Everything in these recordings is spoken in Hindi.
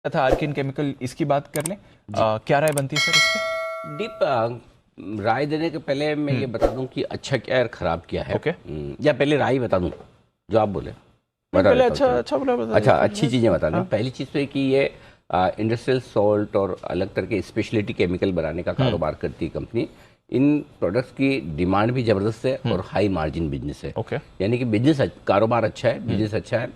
था आर्किन केमिकल, इसकी बात कर लें। क्या राय बनती है सर इस पे? डीप राय देने के पहले मैं ये बता दूं कि अच्छा क्या है और खराब क्या है। ओके। या पहले राय बता दूं जो आप बोले, बता पहले देता हूं, अच्छा चलो। अच्छा बोला, बता अच्छा, देते अच्छी हैं। चीज़ें बता दें। हाँ। पहली चीज़ तो है कि ये इंडस्ट्रियल सॉल्ट और अलग तरह के स्पेशलिटी केमिकल बनाने का कारोबार करती है कंपनी। इन प्रोडक्ट्स की डिमांड भी ज़बरदस्त है और हाई मार्जिन बिजनेस है। ओके। यानी कि बिजनेस कारोबार अच्छा है, बिजनेस अच्छा है,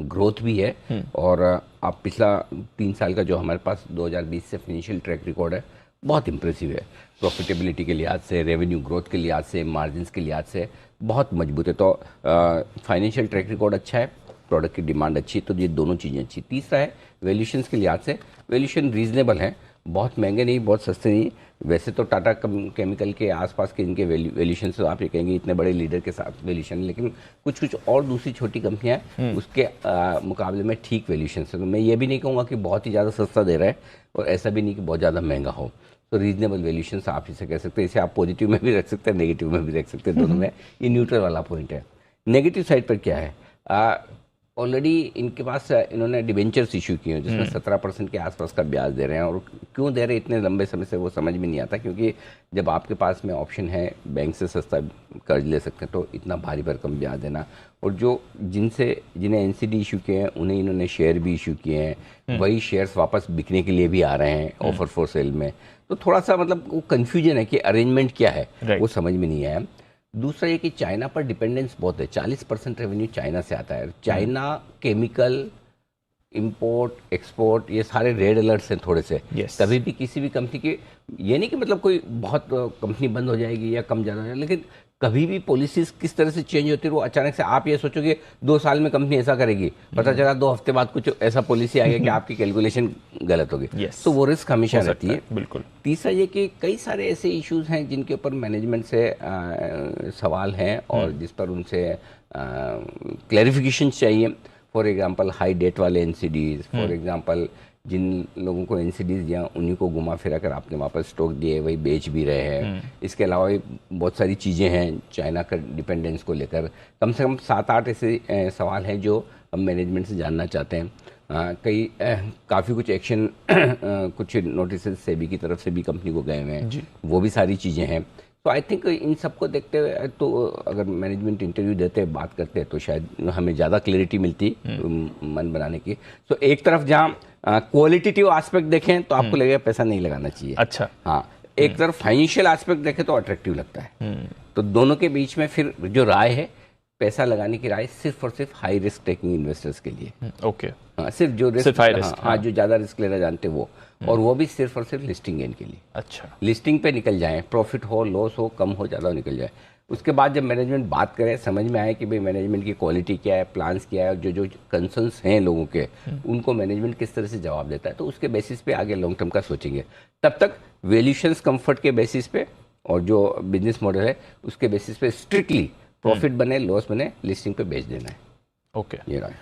ग्रोथ भी है। और आप पिछला 3 साल का जो हमारे पास 2020 से फिनेंशियल ट्रैक रिकॉर्ड है, बहुत इंप्रेसिव है। प्रॉफिटेबिलिटी के लिहाज से, रेवेन्यू ग्रोथ के लिहाज से, मार्जिन्स के लिहाज से बहुत मजबूत है। तो फाइनेंशियल ट्रैक रिकॉर्ड अच्छा है, प्रोडक्ट की डिमांड अच्छी है, तो ये दोनों चीज़ें अच्छी। तीसरा है वैल्यूएशंस के लिहाज से, वैल्यूएशन रीजनेबल है, बहुत महंगे नहीं, बहुत सस्ते नहीं। वैसे तो टाटा केमिकल के आसपास के इनके वैल्यूएशन से आप ये कहेंगे इतने बड़े लीडर के साथ वैल्यूएशन, लेकिन कुछ कुछ और दूसरी छोटी कंपनियां हैं उसके मुकाबले में ठीक वैल्यूएशन है। तो मैं ये भी नहीं कहूँगा कि बहुत ही ज़्यादा सस्ता दे रहा है और ऐसा भी नहीं कि बहुत ज़्यादा महंगा हो। तो रीजनेबल वैल्यूएशन आप इसे कह सकते हैं। इसे आप पॉजिटिव में भी रख सकते हैं, नेगेटिव में भी रख सकते हैं, दोनों में। ये न्यूट्रल वाला पॉइंट है। नेगेटिव साइड पर क्या है, ऑलरेडी इनके पास इन्होंने डिबेंचर्स इशू किए हैं जिसमें 17% के आसपास का ब्याज दे रहे हैं। और क्यों दे रहे हैं इतने लंबे समय से, वो समझ में नहीं आता। क्योंकि जब आपके पास में ऑप्शन है बैंक से सस्ता कर्ज ले सकते हैं, तो इतना भारी भरकम ब्याज देना। और जो जिन्हें एनसीडी इशू किए हैं उन्हें इन्होंने शेयर भी इशू किए हैं, वही शेयर्स वापस बिकने के लिए भी आ रहे हैं ऑफर फॉर सेल में। तो थोड़ा सा मतलब वो कन्फ्यूजन है कि अरेंजमेंट क्या है, वो समझ में नहीं आया। दूसरा ये कि चाइना पर डिपेंडेंस बहुत है, 40% रेवेन्यू चाइना से आता है। चाइना केमिकल इंपोर्ट एक्सपोर्ट ये सारे रेड अलर्ट्स हैं थोड़े से। कभी भी किसी भी कंपनी के, ये नहीं कि मतलब कोई बहुत कंपनी बंद हो जाएगी या कम ज़्यादा हो जाएगी, लेकिन कभी भी पॉलिसीज किस तरह से चेंज होती है। वो अचानक से आप ये सोचोगे 2 साल में कंपनी ऐसा करेगी, पता चला 2 हफ्ते बाद कुछ ऐसा पॉलिसी आ गया कि आपकी कैलकुलेशन गलत होगी। तो वो रिस्क हमेशा रहती है। बिल्कुल। तीसरा ये कि कई सारे ऐसे इश्यूज हैं जिनके ऊपर मैनेजमेंट से सवाल हैं और जिस पर उनसे क्लैरिफिकेशन चाहिए। फॉर एग्जांपल हाई डेट वाले एनसीडीज, फॉर एग्जांपल जिन लोगों को एनसीडीज दिया उन्हीं को घुमा फिरा कर आपने वापस स्टॉक दिए, वही बेच भी रहे हैं। इसके अलावा भी बहुत सारी चीज़ें हैं चाइना का डिपेंडेंस को लेकर। कम से कम 7-8 ऐसे सवाल हैं जो हम मैनेजमेंट से जानना चाहते हैं। काफ़ी कुछ एक्शन कुछ नोटिस सेबी की तरफ से भी कंपनी को गए हुए हैं, वो भी सारी चीज़ें हैं। तो आई थिंक इन सबको देखते हुए तो अगर मैनेजमेंट इंटरव्यू देते हैं, बात करते हैं, तो शायद हमें ज़्यादा क्लैरिटी मिलती मन बनाने की। तो एक तरफ जहाँ क्वालिटेटिव एस्पेक्ट देखें तो आपको लगेगा पैसा नहीं लगाना चाहिए। अच्छा। हाँ, एक तरफ फाइनेंशियल एस्पेक्ट देखें तो अट्रैक्टिव लगता है। तो दोनों के बीच में फिर जो राय है, पैसा लगाने की राय सिर्फ और सिर्फ हाई रिस्क टेकिंग इन्वेस्टर्स के लिए। ओके। हाँ, सिर्फ जो रिस्क, हाँ, जो ज़्यादा रिस्क लेना जानते वो, और वो भी सिर्फ और सिर्फ लिस्टिंग गेन के लिए। अच्छा। लिस्टिंग लिस्टिंग पे निकल जाए, प्रॉफिट हो, लॉस हो, कम हो, ज़्यादा निकल जाए। उसके बाद जब मैनेजमेंट बात करे, समझ में आए कि भाई मैनेजमेंट की क्वालिटी क्या है, प्लान्स क्या है, जो जो कंसर्न्स हैं लोगों के, उनको मैनेजमेंट किस तरह से जवाब देता है, तो उसके बेसिस पे आगे लॉन्ग टर्म का सोचेंगे। तब तक वैल्यूएशंस कंफर्ट के बेसिस पे और जो बिजनेस मॉडल है उसके बेसिस पे स्ट्रिक्टली प्रॉफिट बने लॉस बने लिस्टिंग पे बेच देना है। ओके। ये राय।